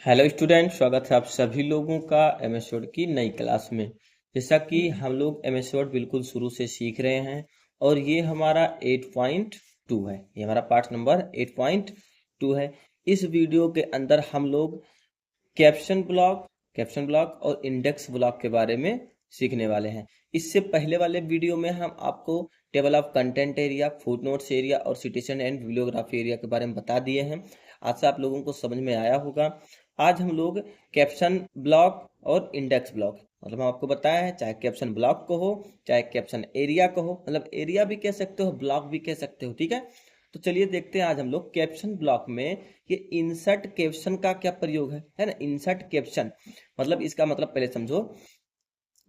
Hello student, स्वागत है आप सभी लोगों का एमएस वर्ड की नई क्लास में। जैसा कि हम लोग एमएस वर्ड बिल्कुल शुरू से सीख रहे हैं और ये हमारा 8.2 है। ये हमारा पार्ट नंबर 8.2 है। इस वीडियो के अंदर हम लोग कैप्शन ब्लॉक और इंडेक्स ब्लॉक के बारे में सीखने वाले हैं। इससे पहले वाले वीडियो में हम आपको table of content area, footnotes area और सिटेशन एंड बिब्लियोग्राफी एरिया के बारे में बता दिए हैं। आज से आप लोगों को समझ में आया होगा। आज हम लोग कैप्शन ब्लॉक और इंडेक्स ब्लॉक, मतलब हम आपको बताया है, चाहे कैप्शन ब्लॉक को हो चाहे कैप्शन एरिया को हो, मतलब एरिया भी कह सकते हो, ब्लॉक भी कह सकते हो, ठीक है। तो चलिए देखते हैं आज हम लोग कैप्शन ब्लॉक में ये इंसर्ट कैप्शन का क्या प्रयोग है ना। इंसर्ट कैप्शन मतलब, इसका मतलब पहले समझो।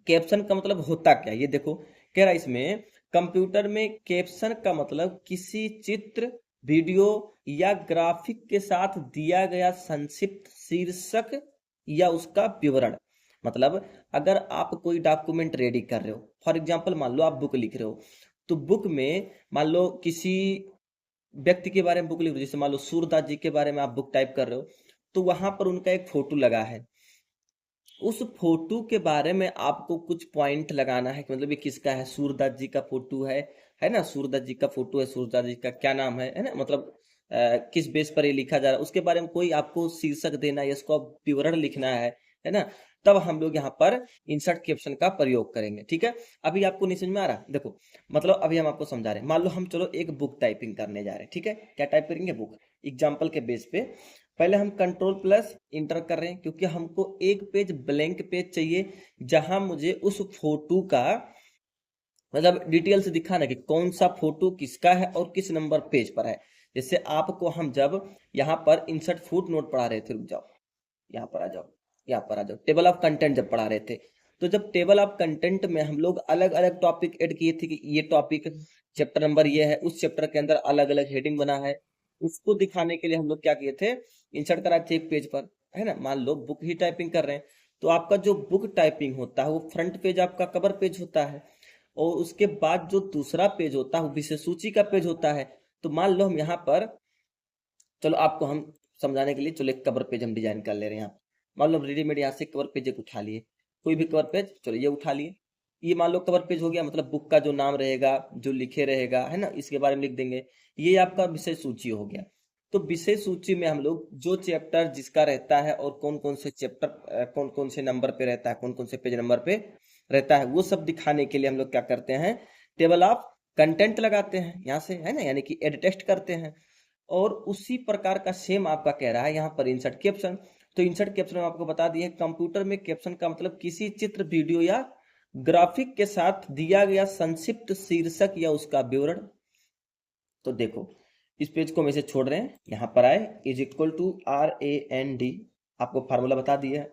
कैप्शन का मतलब होता क्या, ये देखो। कह रहा इसमें कंप्यूटर में कैप्शन का मतलब किसी चित्र, वीडियो या ग्राफिक के साथ दिया गया संक्षिप्त शीर्षक या उसका विवरण। मतलब अगर आप कोई डॉक्यूमेंट रेडी कर रहे हो, फॉर एग्जांपल मान लो आप बुक लिख रहे हो, तो बुक में मान लो किसी व्यक्ति के बारे में बुक लिख रहे हो, जैसे मान लो सूरदास जी के बारे में आप बुक टाइप कर रहे हो, तो वहां पर उनका एक फोटो लगा है। उस फोटो के बारे में आपको कुछ पॉइंट लगाना है कि मतलब ये किसका है, सूरदास जी का फोटो है ना। सूरदास जी का फोटो है, सूरदास जी का क्या नाम है ना, मतलब किस बेस पर ये लिखा जा रहा है, उसके बारे में कोई आपको शीर्षक देना है, इसको विवरण लिखना है ना। तब हम लोग यहाँ पर इंसर्ट कैप्शन का प्रयोग करेंगे, ठीक है। अभी आपको नहीं समझ में आ रहा, देखो। मतलब अभी हम आपको समझा रहे हैं। मान लो हम चलो एक बुक टाइपिंग करने जा रहे हैं, ठीक है। क्या टाइप करेंगे, बुक। एग्जाम्पल के बेस पे पहले हम कंट्रोल प्लस इंटर कर रहे हैं, क्योंकि हमको एक पेज ब्लैंक पेज चाहिए, जहां मुझे उस फोटो का मतलब डिटेल से दिखाना कि कौन सा फोटो किसका है और किस नंबर पेज पर है। जैसे आपको हम जब यहाँ पर इंसर्ट फुट नोट पढ़ा रहे थे, रुक जाओ, यहाँ पर आ जाओ, यहाँ पर आ जाओ, टेबल ऑफ कंटेंट जब पढ़ा रहे थे, तो जब टेबल ऑफ कंटेंट में हम लोग अलग अलग टॉपिक ऐड किए थे कि ये टॉपिक चैप्टर नंबर ये है, उस चैप्टर के अंदर अलग अलग हेडिंग बना है, उसको दिखाने के लिए हम लोग क्या किए थे, इंसर्ट करा थे एक पेज पर, है ना। मान लो बुक ही टाइपिंग कर रहे हैं, तो आपका जो बुक टाइपिंग होता है वो फ्रंट पेज आपका कवर पेज होता है, और उसके बाद जो दूसरा पेज होता है वो विषय सूची का पेज होता है। तो मान लो हम यहाँ पर, चलो आपको हम समझाने के लिए, चलो एक कवर पेज हम डिजाइन कर ले रहे हैं यहाँ। मान लो रेडीमेड यहाँ से कवर पेज एक उठा लिए, कोई भी कवर पेज, चलो ये उठा लिए। ये मान लो कवर पेज हो गया, मतलब बुक का जो नाम रहेगा, जो लिखे रहेगा, है ना, इसके बारे में लिख देंगे। ये आपका विषय सूची हो गया। तो विषय सूची में हम लोग जो चैप्टर जिसका रहता है और कौन कौन से चैप्टर कौन कौन से नंबर पे रहता है, कौन कौन से पेज नंबर पे रहता है, वो सब दिखाने के लिए हम लोग क्या करते हैं, टेबल ऑफ कंटेंट लगाते हैं यहाँ से, है ना, यानी कि एड टेक्स्ट करते हैं। और उसी प्रकार का सेम आपका कह रहा है यहाँ पर इंसर्ट कैप्शन। तो इंसर्ट कैप्शन में आपको बता दिए, कंप्यूटर में कैप्शन का मतलब किसी चित्र, वीडियो या ग्राफिक के साथ दिया गया संक्षिप्त शीर्षक या उसका विवरण। तो देखो, इस पेज को हम ऐसे छोड़ रहे हैं, यहाँ पर आए, इज इक्वल टू RAND, आपको फार्मूला बता दिया है,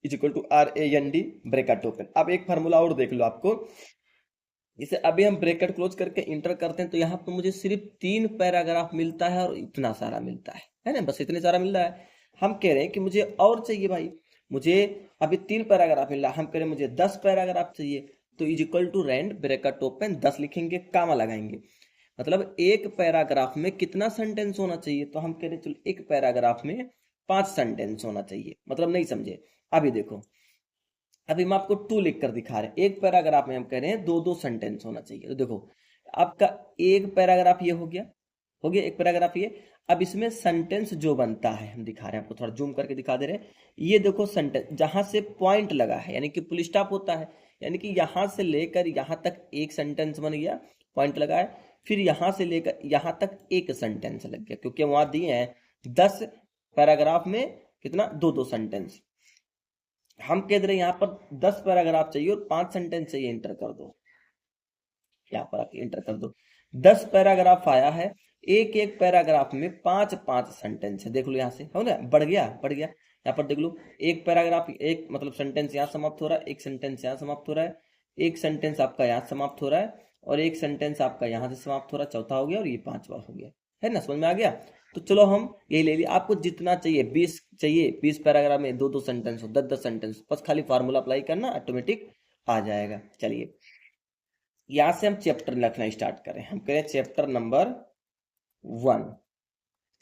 is equal to RAND bracket open. अब एक फार्मूला और देख लो आपको, जैसे अभी हम ब्रैकेट क्लोज करके इंटर करते हैं, तो यहाँ पर मुझे सिर्फ 3 पैराग्राफ मिलता है और इतना सारा मिलता है ना, बस इतने सारा मिल रहा है। हम कह रहे हैं कि मुझे और चाहिए भाई, मुझे अभी 3 पैराग्राफ मिल रहा है, हम कह रहे हैं मुझे 10 पैराग्राफ चाहिए। तो is equal to RAND bracket open 10 लिखेंगे, कामा लगाएंगे, मतलब एक पैराग्राफ में कितना सेंटेंस होना चाहिए। तो हम कह रहे हैं चलो एक पैराग्राफ में 5 सेंटेंस होना चाहिए, मतलब नहीं समझे। अभी देखो, अभी हम आपको 2 लिख कर दिखा रहे हैं, एक पैराग्राफ में हम कह रहे हैं 2 2 सेंटेंस होना चाहिए। तो देखो, आपका एक पैराग्राफ ये हो गया एक पैराग्राफ ये। अब इसमें सेंटेंस जो बनता है हम दिखा रहे हैं आपको, थोड़ा जूम करके दिखा दे रहे हैं। ये देखो सेंटेंस जहां से पॉइंट लगा है, यानी कि फुल स्टॉप होता है, यानी कि यहां से लेकर यहां तक एक सेंटेंस बन गया, पॉइंट लगा है। फिर यहां से लेकर यहां तक एक सेंटेंस लग गया, क्योंकि वहां दिए हैं 10 पैराग्राफ में कितना, 2 2 सेंटेंस। हम कह रहे हैं यहाँ पर 10 पैराग्राफ चाहिए और 5 सेंटेंस चाहिए, इंटर कर दो, यहाँ पर आके इंटर कर दो। 10 पैराग्राफ आया है, एक एक पैराग्राफ में 5 5 सेंटेंस है, देख लो यहाँ से, हो ना, बढ़ गया बढ़ गया। यहाँ पर देख लो, एक पैराग्राफ, एक मतलब सेंटेंस यहाँ समाप्त हो रहा है, एक सेंटेंस यहाँ समाप्त हो रहा है, एक सेंटेंस आपका यहाँ समाप्त हो रहा है, और एक सेंटेंस आपका यहाँ से समाप्त हो रहा है, चौथा हो गया, और ये 5वां हो गया, है ना, समझ में आ गया। तो चलो हम यही ले लिया, आपको जितना चाहिए, 20 चाहिए, 20 पैराग्राफ में 2 2 सेंटेंस हो, 10 10 सेंटेंस, बस खाली फार्मूला अप्लाई करना, ऑटोमेटिक आ जाएगा। चलिए, यहां से हम चैप्टर लिखना स्टार्ट करें, हम करें चैप्टर नंबर 1,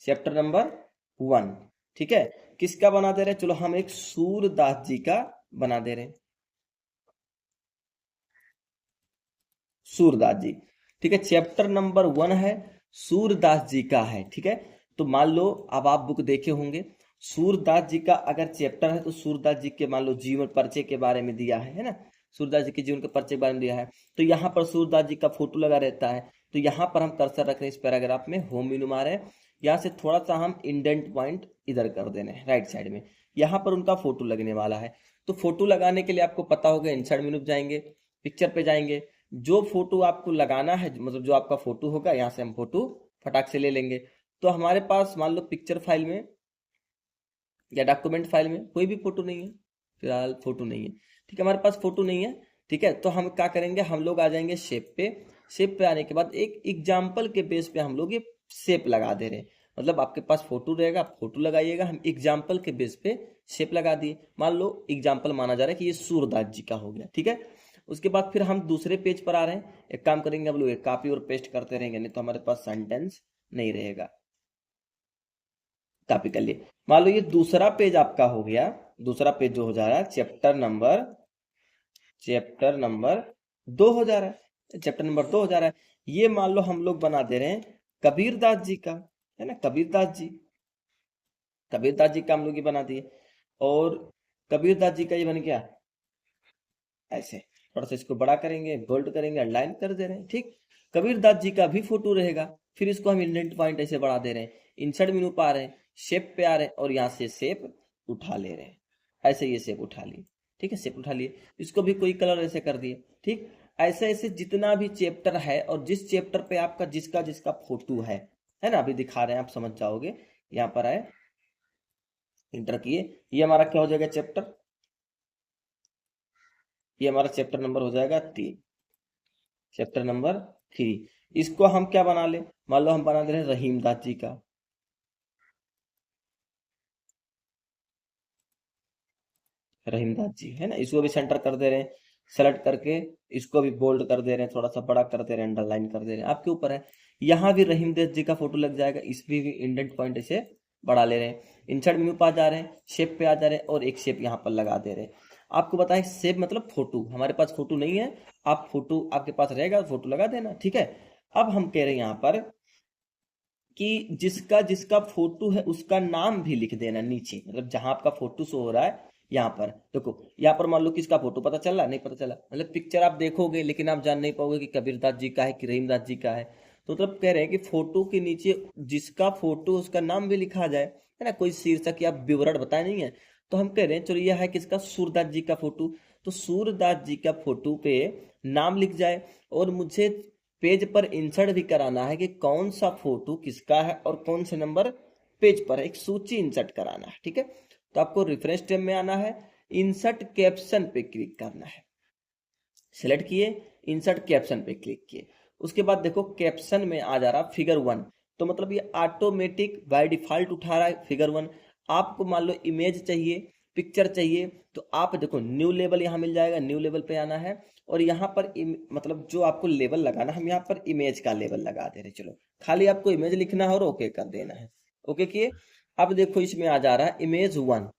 चैप्टर नंबर 1। ठीक है। किसका बना दे रहे हैं? चलो हम एक सूरदास जी का बना दे रहे हैं, सूरदास जी। ठीक है, चैप्टर नंबर 1 है, सूरदास जी का है। ठीक है, तो मान लो अब आप बुक देखे होंगे, सूरदास जी का अगर चैप्टर है तो सूरदास जी के मान लो जीवन परिचय के बारे में दिया है ना, सूरदास जी के जीवन के परिचय के बारे में दिया है। तो यहाँ पर सूरदास जी का फोटो लगा रहता है। तो यहाँ पर हम कर्सर रख रहे हैं इस पैराग्राफ में, होम मेनू मारे हैं, यहाँ से थोड़ा सा हम इंडेंट पॉइंट इधर कर देने हैं राइट साइड में, यहाँ पर उनका फोटो लगने वाला है। तो फोटो लगाने के लिए आपको पता होगा, इंसर्ट मेनू पे जाएंगे, पिक्चर पे जाएंगे, जो फोटो आपको लगाना है, मतलब जो आपका फोटो होगा, यहाँ से हम फोटो फटाक से ले लेंगे। तो हमारे पास मान लो पिक्चर फाइल में या डॉक्यूमेंट फाइल में कोई भी फोटो नहीं है, फिलहाल फोटो नहीं है। ठीक है, हमारे पास फोटो नहीं है। ठीक है, तो हम क्या करेंगे, हम लोग आ जाएंगे शेप पे। शेप पे आने के बाद एक एग्जाम्पल के बेस पे हम लोग ये शेप लगा दे रहे हैं। मतलब आपके पास फोटो रहेगा, आप फोटो लगाइएगा, हम एग्जाम्पल के बेस पे शेप लगा दिए। मान लो एग्जाम्पल माना जा रहा है कि ये सूरदास जी का हो गया। ठीक है, उसके बाद फिर हम दूसरे पेज पर आ रहे हैं। एक काम करेंगे, हम लोग एक कॉपी और पेस्ट करते रहेंगे, नहीं तो हमारे पास सेंटेंस नहीं रहेगा। कॉपी कर लिए। मान लो ये दूसरा पेज आपका हो गया, दूसरा पेज जो हो जा रहा है चैप्टर नंबर 2 हो जा रहा है, चैप्टर नंबर 2 हो जा रहा है। ये मान लो हम लोग बना दे रहे हैं कबीरदास जी का, है ना, कबीरदास जी का हम लोग ये बना दिए। और कबीरदास जी का ये बन गया ऐसे। थोड़ा सा इसको बड़ा करेंगे, बोल्ड करेंगे, अंडरलाइन कर दे रहे हैं। ठीक, कबीरदास जी का भी फोटो रहेगा। फिर इसको हम इंडेंट पॉइंट ऐसे बढ़ा दे रहे हैं, इंसर्ट मेनू पे आ रहे हैं, शेप पे आ रहे हैं, और यहाँ से शेप उठा ले रहे हैं। ऐसे ये शेप उठा लिए। ठीक है, शेप उठा लिए, इसको भी कोई कलर ऐसे कर दिए। ठीक, ऐसे ऐसे जितना भी चैप्टर है, और जिस चैप्टर पे आपका जिसका जिसका फोटो है ना, अभी दिखा रहे हैं, आप समझ जाओगे। यहाँ पर आए, इंटर किए, ये हमारा क्या हो जाएगा चैप्टर, ये हमारा चैप्टर नंबर हो जाएगा 3, चैप्टर नंबर 3। इसको हम क्या बना ले, मान लो हम बना दे रहे हैं रहीमदास जी का, रहीमदास जी है ना, इसको भी सेंटर कर दे रहे हैं, सेलेक्ट करके इसको भी बोल्ड कर दे रहे हैं, थोड़ा सा बड़ा कर दे रहे हैं, अंडरलाइन कर दे रहे हैं, आपके ऊपर है। यहाँ भी रहीमदास जी का फोटो लग जाएगा, इसमें भी इंडेंट पॉइंट ऐसे बढ़ा ले रहे हैं, इंसर्ट मेनू पे आ जा रहे हैं, शेप पे आ जा रहे हैं, और एक शेप यहाँ पर लगा दे रहे हैं। आपको बताएं शेप मतलब फोटो, हमारे पास फोटो नहीं है, आप फोटो आपके पास रहेगा, फोटो लगा देना। ठीक है, अब हम कह रहे हैं यहाँ पर कि जिसका जिसका फोटो है उसका नाम भी लिख देना नीचे, मतलब जहां आपका फोटो शो हो रहा है, यहाँ पर देखो, यहाँ पर मान लो किसका फोटो, पता चला नहीं, पता चला, मतलब पिक्चर आप देखोगे लेकिन आप जान नहीं पाओगे कि कबीरदास जी का है कि रहीमदास जी का है। तो मतलब कह रहे हैं कि फोटो के नीचे जिसका फोटो उसका नाम भी लिखा जाए, है ना, कोई शीर्षक या विवरण बताए नहीं है। तो हम कह रहे हैं चलो यह है किसका, सूरदास जी का फोटो, तो सूरदास जी का फोटो पे नाम लिख जाए, और मुझे पेज पर इंसर्ट भी कराना है कि कौन सा फोटो किसका है और कौन से नंबर पेज पर है, एक सूची इंसर्ट कराना है। ठीक है, तो आपको रेफरेंस टैब में आना है, इंसर्ट कैप्शन पे क्लिक करना है, सिलेक्ट किए, इंसर्ट कैप्शन पे क्लिक किए। उसके बाद देखो कैप्शन में आ जा रहा फिगर 1, तो मतलब ये ऑटोमेटिक बाय डिफॉल्ट उठा रहा है फिगर 1। आपको मान लो इमेज चाहिए, पिक्चर चाहिए, तो आप देखो न्यू लेवल यहाँ मिल जाएगा, न्यू लेवल पे आना है, और यहाँ पर मतलब जो आपको लेवल लगाना, हम यहाँ पर इमेज का लेवल लगा दे रहे। चलो खाली आपको इमेज लिखना है और ओके कर देना है, ओके किए। अब देखो इसमें आ जा रहा है इमेज 1,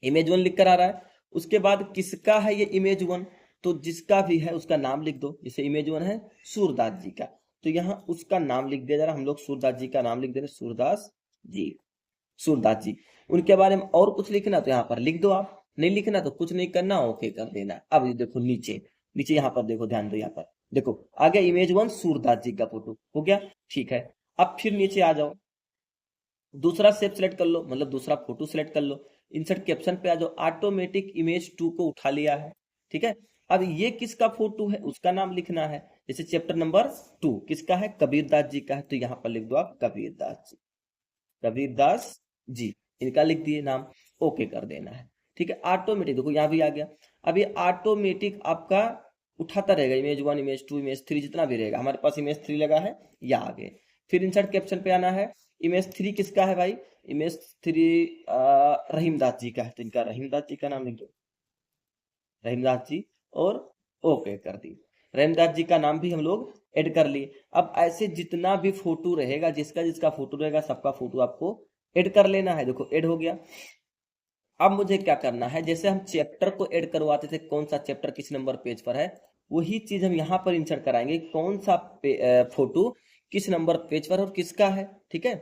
इमेज 1 लिख कर आ रहा है। उसके बाद किसका है ये इमेज 1, तो जिसका भी है उसका नाम लिख दो, जैसे इमेज 1 है सूरदास जी का, तो यहाँ उसका नाम लिख दिया जा रहा, हम लोग सूरदास जी का नाम लिख दे रहे, सूरदास जी, सूरदास जी। उनके बारे में और कुछ लिखना तो यहाँ पर लिख दो, आप नहीं लिखना तो कुछ नहीं करना, ओके कर देना। अब ये देखो नीचे, नीचे यहाँ पर देखो, ध्यान दो, यहाँ पर देखो आ गया इमेज 1 सूरदास जी का फोटो हो गया। ठीक है, अब फिर नीचे आ जाओ, दूसरा शेप सेलेक्ट कर लो, मतलब दूसरा फोटो सेलेक्ट कर लो, इंसर्ट कैप्शन पे आ जाओ, ऑटोमेटिक इमेज 2 को उठा लिया है। ठीक है, अब ये किसका फोटो है उसका नाम लिखना है, जैसे चैप्टर नंबर 2 किसका है, कबीरदास जी का है, तो यहाँ पर लिख दो आप कबीरदास जी, कबीरदास जी, इनका लिख दिए नाम, ओके कर देना है। ठीक है, ऑटोमेटिक देखो यहाँ भी आ गया। अब ये ऑटोमेटिक आपका उठाता रहेगा, इमेज 1 इमेज 2 इमेज 3 जितना भी रहेगा, हमारे पास इमेज 3 लगा है, या आगे। फिर इंसर्ट कैप्शन पे आना है, इमेज 3 किसका है भाई, इमेज 3 रहीमदास जी का है, तो इनका रहीमदास जी का नाम लिख दो, रहीमदास जी, और ओके कर दी। रहीमदास जी का नाम भी हम लोग ऐड कर लिए। अब ऐसे जितना भी फोटो रहेगा, जिसका जिसका फोटो रहेगा, सबका फोटो आपको ऐड कर लेना है। देखो ऐड हो गया। अब मुझे क्या करना है, जैसे हम चैप्टर को ऐड करवाते थे, कौन सा चैप्टर किस नंबर पेज पर है, वही चीज हम यहाँ पर इंसर्ट कराएंगे, कौन सा फोटो किस नंबर पेज पर और किसका है। ठीक है,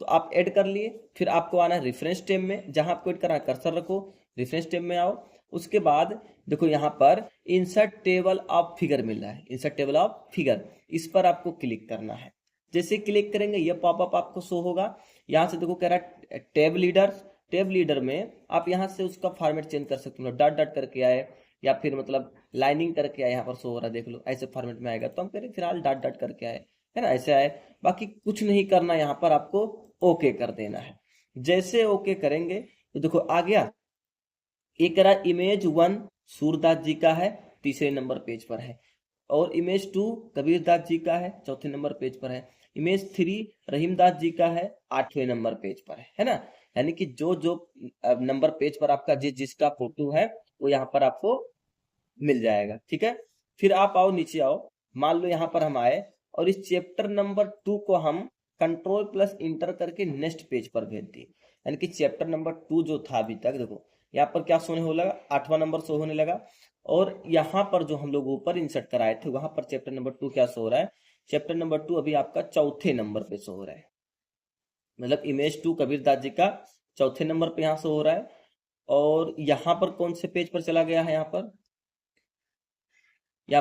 तो आप ऐड कर लिए। फिर आपको आना है रेफरेंस टेब में, जहां आपको ऐड करना है कर्सर रखो, रेफरेंस टेब में आओ। उसके बाद देखो यहाँ पर इंसर्ट टेबल ऑफ फिगर मिल रहा है, इंसर्ट टेबल ऑफ फिगर, इस पर आपको क्लिक करना है। जैसे क्लिक करेंगे ये पॉपअप आपको शो होगा। यहाँ से देखो कह रहा है टैब लीडर, टैब लीडर में आप यहाँ से उसका फॉर्मेट चेंज कर सकते हो, डॉट डॉट करके आए या फिर मतलब लाइनिंग करके आए, यहाँ पर शो हो रहा है, देख लो ऐसे फॉर्मेट में आएगा। तो हम करें फिलहाल डॉट डॉट करके आए, है ना, ऐसे आए। बाकी कुछ नहीं करना, यहाँ पर आपको ओके कर देना है। जैसे ओके करेंगे तो देखो आ गया। एक कह रहा है इमेज 1 सूरदास जी का है, तीसरे नंबर पेज पर है। और इमेज 2 कबीरदास जी का है, चौथे नंबर पेज पर है। इमेज 3 रहीमदास जी का है, 8वें नंबर पेज पर है ना। यानी कि जो जो नंबर पेज पर आपका जिसका फोटो है वो यहाँ पर आपको मिल जाएगा। ठीक है, फिर आप आओ नीचे आओ। मान लो यहाँ पर हम आए और इस चैप्टर नंबर 2 को हम कंट्रोल प्लस इंटर करके नेक्स्ट पेज पर भेज दिए। यानी कि चैप्टर नंबर 2 जो था अभी तक, देखो यहाँ पर क्या सोने हो लगा, 8वां नंबर शो होने लगा। और यहाँ पर जो हम लोग ऊपर इंसर्ट कराए थे वहां पर चैप्टर नंबर 2 क्या शो हो रहा है, चैप्टर नंबर 2 अभी आपका चौथे नंबर पे शो हो रहा है। मतलब इमेज 2 कबीरदास जी का चौथे नंबर पे यहाँ शो हो रहा है। और यहाँ पर कौन से पेज पर चला गया है, यहाँ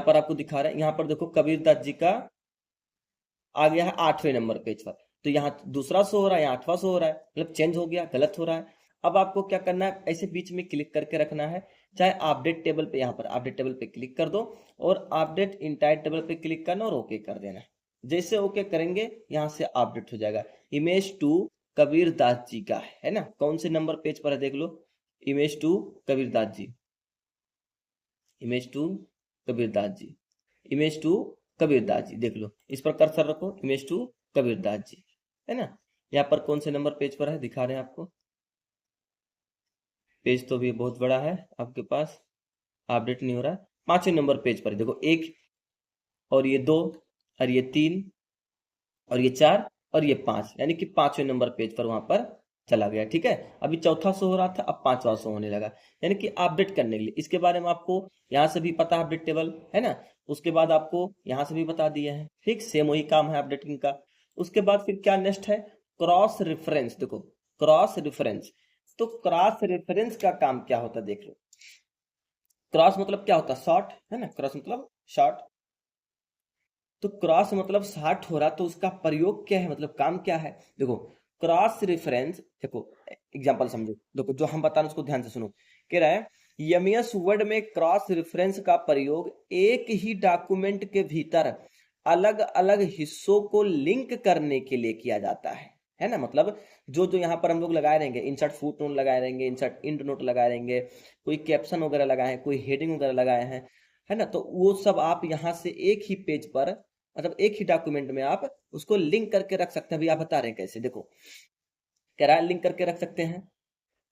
पर आपको दिखा रहे हैं, यहाँ पर देखो कबीरदास जी का आ गया है 8वें नंबर पेज पर। तो यहाँ दूसरा शो हो रहा है, यहाँ 8वां शो हो रहा है, मतलब चेंज हो गया, गलत हो रहा है। अब आपको क्या करना है, ऐसे बीच में क्लिक करके रखना है, चाहे अपडेट टेबल पे, यहाँ पर अपडेट टेबल पे क्लिक कर दो और अपडेट इंटायर टेबल पे क्लिक करना और ओके कर देना। जैसे ओके करेंगे यहाँ से अपडेट हो जाएगा। इमेज 2 कबीरदास जी का है ना, कौन से नंबर पेज पर है देख लो, image 2 Kabirdas ji, image 2 Kabirdas ji, image 2 Kabirdas ji, देख लो, इस पर कर्सर रखो, इमेज 2 कबीरदास जी, है ना। यहाँ पर कौन से नंबर पेज पर है दिखा रहे हैं आपको, पेज तो भी बहुत बड़ा है आपके पास, अपडेट नहीं हो रहा है। 5वें नंबर पेज पर देखो, 1 और ये 2 और ये 3 और ये 4 और ये 5, यानी कि 5वें नंबर पेज पर वहां पर चला गया। ठीक है, अभी चौथा शो हो रहा था, अब 5वां शो होने लगा। यानी कि अपडेट करने के लिए इसके बारे में आपको यहाँ से भी पता है, अपडेट टेबल है ना। उसके बाद आपको यहाँ से भी बता दिए हैं, ठीक, सेम वही काम है अपडेटिंग का। उसके बाद फिर क्या नेक्स्ट है, क्रॉस रेफरेंस। देखो क्रॉस रेफरेंस, तो क्रॉस रेफरेंस का काम क्या होता है देख लो। क्रॉस मतलब क्या होता है, शॉर्ट, है ना, क्रॉस मतलब शॉर्ट। तो क्रॉस मतलब शॉर्ट हो रहा, तो उसका प्रयोग क्या है, मतलब काम क्या है। देखो क्रॉस रेफरेंस, देखो एग्जांपल समझो, देखो जो हम बता रहे हैं उसको ध्यान से सुनो। कह रहा है एमएस वर्ड में क्रॉस रेफरेंस का प्रयोग एक ही डॉक्यूमेंट के भीतर अलग अलग हिस्सों को लिंक करने के लिए किया जाता है ना। मतलब जो जो यहाँ पर हम लोग लगाए रहेंगे, इंसर्ट फुट नोट लगाए रहेंगे, इंसर्ट इंड नोट लगाए रहेंगे, कोई कैप्शन वगैरह लगाए हैं, कोई हेडिंग वगैरह लगाए हैं, है ना। तो वो सब आप यहाँ से एक ही पेज पर, मतलब एक ही डॉक्यूमेंट में आप उसको लिंक करके रख सकते हैं। अभी आप बता रहे हैं कैसे, देखो कह रहा है लिंक करके रख सकते हैं,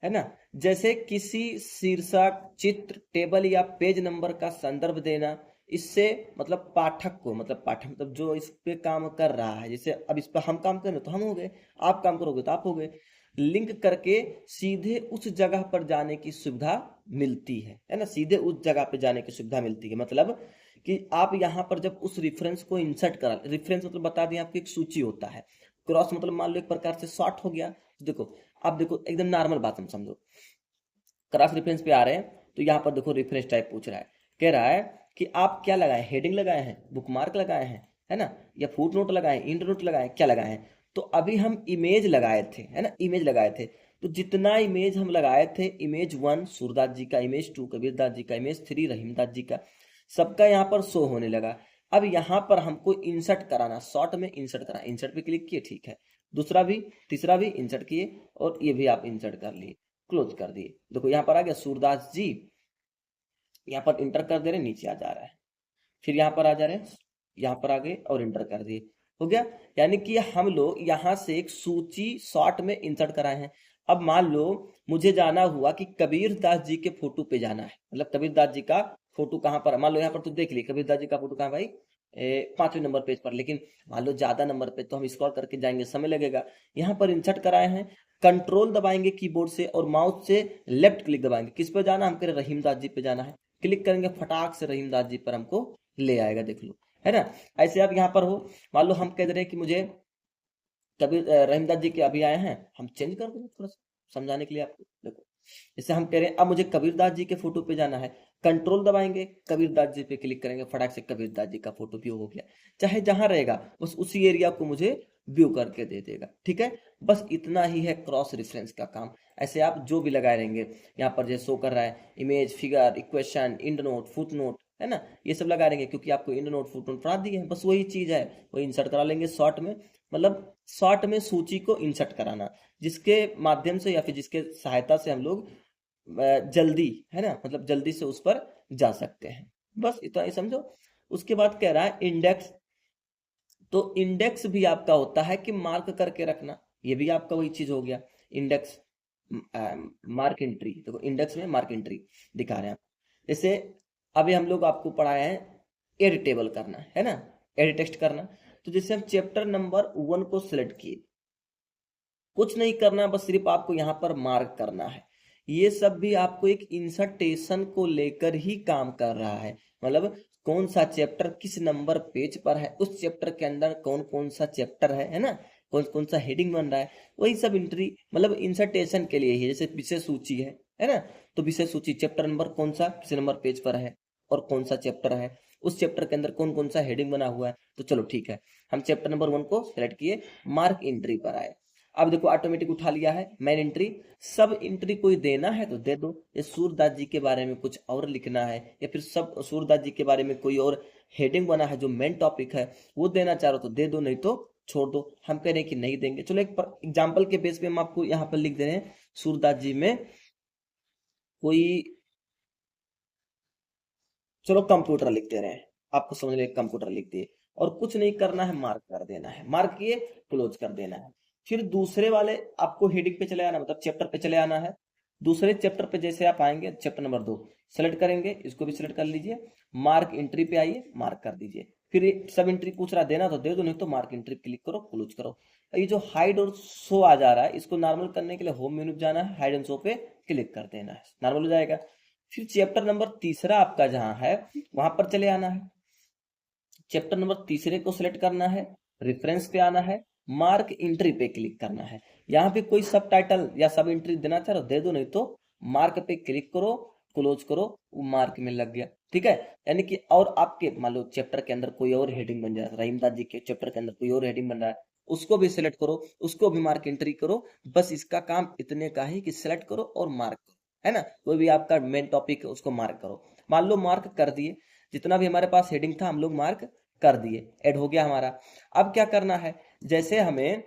है ना। जैसे किसी शीर्षक, चित्र, टेबल या पेज नंबर का संदर्भ देना, इससे मतलब पाठक को, मतलब पाठक मतलब जो इस पे काम कर रहा है, जैसे अब इस पर हम काम करें तो हम हो गए, आप काम करोगे तो आप हो गए, लिंक करके सीधे उस जगह पर जाने की सुविधा मिलती है ना, सीधे उस जगह पे जाने की सुविधा मिलती है। मतलब कि आप यहाँ पर जब उस रेफरेंस को इंसर्ट करा, रेफरेंस मतलब बता दें आपकी एक सूची होता है, क्रॉस मतलब मान लो एक प्रकार से शॉर्ट हो गया। देखो आप देखो एकदम नॉर्मल बात हम समझो, क्रॉस रेफरेंस पे आ रहे हैं तो यहाँ पर देखो रेफरेंस टाइप पूछ रहा है, कह रहा है कि आप क्या लगाए, हेडिंग लगाए हैं, बुकमार्क लगाए हैं, है ना, या फुट नोट लगाए हैं, इंड नोट लगाए हैं, क्या लगाए हैं। तो अभी हम इमेज लगाए थे, है ना, इमेज लगाए थे। तो जितना इमेज हम लगाए थे, इमेज 1 सूरदास जी का, इमेज 2 कबीरदास जी का, इमेज 3 रहीमदास जी का, सबका यहाँ पर शो होने लगा। अब यहाँ पर हमको इंसर्ट कराना, शॉर्ट में इंसर्ट कराना, इंसर्ट पे क्लिक किए, ठीक है, दूसरा भी तीसरा भी इंसर्ट किए और ये भी आप इंसर्ट कर लिए, क्लोज कर दिए। देखो यहाँ पर आ गया सूरदास जी, यहाँ पर इंटर कर दे रहे, नीचे आ जा रहा है, फिर यहाँ पर आ जा रहे हैं, यहाँ पर आ गए और इंटर कर दिए, हो गया। यानी कि हम लोग यहाँ से एक सूची शॉर्ट में इंसर्ट कराए हैं। अब मान लो मुझे जाना हुआ कि कबीर दास जी के फोटो पे जाना है, मतलब कबीर दास जी का फोटो कहाँ पर है, मान लो यहाँ पर तो देख ली कबीर दास जी का फोटो कहाँ है भाई, 5वें नंबर पेज पर। लेकिन मान लो ज्यादा नंबर पे तो हम स्क्रॉल करके जाएंगे, समय लगेगा। यहाँ पर इंसर्ट कराए हैं कंट्रोल दबाएंगे कीबोर्ड से और माउस से लेफ्ट क्लिक दबाएंगे। किस पे जाना, हम कह रहे रहीम दास जी पे जाना है, क्लिक करेंगे फटाक से रहीम दास जी पर हमको ले आएगा, देख लो, है ना। ऐसे आप यहाँ पर हो, मान लो हम कह रहे हैं कि मुझे कबीर रहीम दास जी के अभी आए हैं, हम चेंज कर देंगे थोड़ा सा समझाने के लिए आपको। देखो जैसे हम कह रहे हैं अब मुझे कबीरदास जी के फोटो पे जाना है, कंट्रोल दबाएंगे, कबीरदास जी पे क्लिक करेंगे, फटाक से कबीरदास जी का फोटो व्यू हो गया। चाहे जहां रहेगा बस उसी एरिया को मुझे व्यू करके दे देगा, ठीक है। बस इतना ही है क्रॉस रेफरेंस का काम। ऐसे आप जो भी लगाए रहेंगे, यहाँ पर जैसे शो कर रहा है image, figure, equation, endnote, footnote, है ना, ये सब लगा रहेंगे क्योंकि आपको इंड नोट फुट नोट पढ़ा दिए हैं। बस वही चीज है, वही इंसर्ट करा लेंगे शॉर्ट में, मतलब शॉर्ट में सूची को इंसर्ट कराना, जिसके माध्यम से या फिर जिसके सहायता से हम लोग जल्दी, है ना, मतलब जल्दी से उस पर जा सकते हैं। बस इतना ही समझो। उसके बाद कह रहा है इंडेक्स, तो इंडेक्स भी आपका होता है कि मार्क करके रखना, ये भी आपका वही चीज हो गया इंडेक्स, मार्क एंट्री। देखो इंडेक्स में मार्क एंट्री दिखा रहे हैं। जैसे अभी हम लोग आपको पढ़ाए हैं एड टेबल करना, है ना, एड टेक्स्ट करना। तो जैसे हम चैप्टर नंबर 1 को सिलेक्ट किए, कुछ नहीं करना, बस सिर्फ आपको यहाँ पर मार्क करना है। ये सब भी आपको एक इंसर्टेशन को लेकर ही काम कर रहा है, मतलब कौन सा चैप्टर किस नंबर पेज पर है, उस चैप्टर के अंदर कौन कौन सा चैप्टर है ना, कौन कौन सा हेडिंग बन रहा है, वही सब एंट्री मतलब इंसर्टेशन के लिए ही। जैसे विषय सूची है ना, तो विषय सूची चैप्टर नंबर कौन सा किस नंबर पेज पर है और कौन सा चैप्टर है, उस चैप्टर के अंदर कौन कौन सा हेडिंग बना हुआ है। तो चलो ठीक है, हम चैप्टर नंबर 1 को सिलेक्ट किए, मार्क एंट्री पर आए। अब देखो ऑटोमेटिक उठा लिया है मेन एंट्री। सब एंट्री कोई देना है तो दे दो, ये सूरदास जी के बारे में कुछ और लिखना है या फिर सब सूरदास जी के बारे में कोई और हेडिंग बना है जो मेन टॉपिक है वो देना चाह रहे हो तो दे दो, नहीं तो छोड़ दो। हम कह रहे हैं कि नहीं देंगे। चलो एक एग्जाम्पल के बेस पे हम आपको यहाँ पर लिख दे रहे हैं सूरदास जी में कोई, चलो कंप्यूटर लिख दे रहे हैं, आपको समझ लिए कंप्यूटर लिख दिए और कुछ नहीं करना है, मार्क कर देना है, मार्क किए क्लोज कर देना है। फिर दूसरे वाले आपको हेडिंग पे चले आना, मतलब चैप्टर पे चले आना है। दूसरे चैप्टर पे जैसे आप आएंगे चैप्टर नंबर 2 सेलेक्ट करेंगे, इसको भी सिलेक्ट कर लीजिए, मार्क एंट्री पे आइए, मार्क कर दीजिए। फिर सब एंट्री पूछ रहा देना तो दे दो, नहीं तो मार्क एंट्री क्लिक करो, क्लोज करो। ये जो हाइड और शो आ जा रहा है इसको नॉर्मल करने के लिए होम मेन्यू जाना है, हाइड एंड शो पे क्लिक कर देना है, नॉर्मल हो जाएगा। फिर चैप्टर नंबर तीसरा आपका जहां है वहां पर चले आना है, चैप्टर नंबर तीसरे को सिलेक्ट करना है, रेफरेंस पे आना है, मार्क एंट्री पे क्लिक करना है। यहाँ पे कोई सब टाइटल या सब एंट्री देना चाह रहे हो दे दो, नहीं तो मार्क पे क्लिक करो, क्लोज करो, वो मार्क में लग गया, ठीक है। यानी कि और आपके मान लो चैप्टर के अंदर कोई और हेडिंग बन जाए, रहीमदास जी के चैप्टर के अंदर कोई और हेडिंग बन रहा है, उसको भी सिलेक्ट करो, उसको भी मार्क एंट्री करो। बस इसका काम इतने का ही कि सिलेक्ट करो और मार्क करो, है ना, कोई भी आपका मेन टॉपिक है उसको मार्क करो। मान लो मार्क कर दिए, जितना भी हमारे पास हेडिंग था हम लोग मार्क कर दिए, ऐड हो गया हमारा। अब क्या करना है, जैसे हमें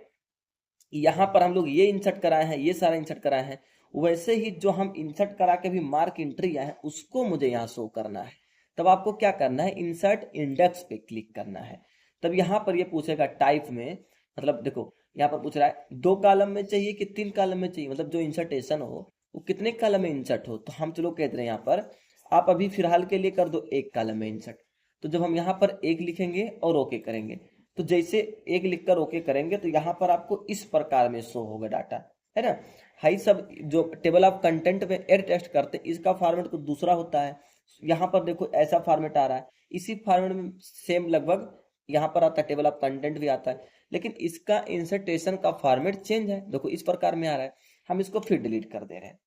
यहां पर हम लोग ये इंसर्ट कराए हैं, ये सारा इंसर्ट कराए हैं, वैसे ही जो हम इंसर्ट करा के भी मार्क एंट्री आए हैं उसको मुझे यहाँ शो करना है। तब आपको क्या करना है, इंसर्ट इंडेक्स पे क्लिक करना है। तब यहाँ पर ये पूछेगा टाइप में, मतलब देखो यहाँ पर पूछ रहा है 2 कॉलम में चाहिए कि 3 कॉलम में चाहिए, मतलब जो इंसर्टेशन हो वो कितने कॉलम में इंसर्ट हो। तो हम चलो कहते हैं यहाँ पर आप अभी फिलहाल के लिए कर दो 1 कॉलम में इंसर्ट। तो जब हम यहाँ पर 1 लिखेंगे और ओके करेंगे, तो जैसे 1 लिखकर ओके करेंगे तो यहाँ पर आपको इस प्रकार में शो होगा डाटा, है ना। हाई सब जो टेबल ऑफ कंटेंट में एड टेक्स्ट करते हैं इसका फॉर्मेट कुछ दूसरा होता है। यहाँ पर देखो ऐसा फॉर्मेट आ रहा है, इसी फॉर्मेट में सेम लगभग यहाँ पर आता है, टेबल ऑफ कंटेंट भी आता है, लेकिन इसका इंसर्टेशन का फॉर्मेट चेंज है। देखो इस प्रकार में आ रहा है, हम इसको फिर डिलीट कर दे रहे हैं,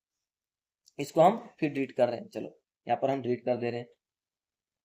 इसको हम फिर डिलीट कर रहे हैं। चलो यहाँ पर हम डिलीट कर दे रहे हैं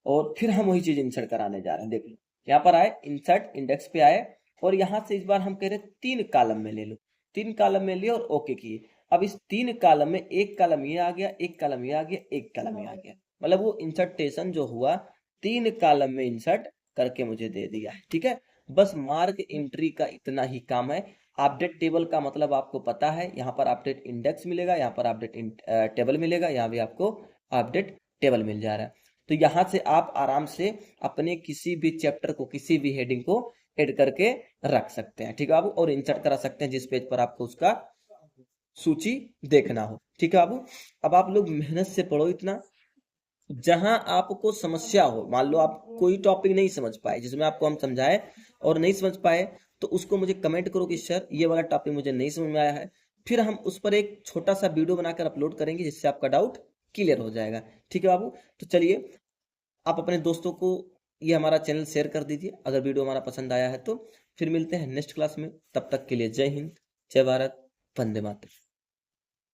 और फिर हम वही चीज इंसर्ट कराने जा रहे हैं। देख लो यहाँ पर आए, इंसर्ट इंडेक्स पे आए और यहाँ से इस बार हम कह रहे हैं 3 कॉलम में ले लो, 3 कॉलम में लिए और ओके किए। अब इस 3 कॉलम में 1 कॉलम ये आ गया, 1 कॉलम ये आ गया, 1 कॉलम ये आ गया, मतलब वो इंसर्टेशन जो हुआ 3 कॉलम में इंसर्ट करके मुझे दे दिया है, ठीक है। बस मार्क एंट्री का इतना ही काम है। अपडेट टेबल का मतलब आपको पता है, यहाँ पर अपडेट इंडेक्स मिलेगा, यहाँ पर अपडेट टेबल मिलेगा, यहाँ भी आपको अपडेट टेबल मिल जा रहा है। तो यहाँ से आप आराम से अपने किसी भी चैप्टर को, किसी भी हेडिंग को ऐड करके रख सकते हैं, ठीक है बाबू, और इंसर्ट करा सकते हैं जिस पेज पर आपको उसका सूची देखना हो, ठीक है बाबू। अब आप लोग मेहनत से पढ़ो इतना, जहां आपको समस्या हो, मान लो आप कोई टॉपिक नहीं समझ पाए जिसमें आपको हम समझाए और नहीं समझ पाए, तो उसको मुझे कमेंट करो कि सर ये वाला टॉपिक मुझे नहीं समझ में आया है, फिर हम उस पर एक छोटा सा वीडियो बनाकर अपलोड करेंगे, जिससे आपका डाउट क्लियर हो जाएगा। ठीक है बाबू, तो चलिए आप अपने दोस्तों को ये हमारा चैनल शेयर कर दीजिए अगर वीडियो हमारा पसंद आया है तो। फिर मिलते हैं नेक्स्ट क्लास में, तब तक के लिए जय हिंद, जय भारत, वंदे मातरम।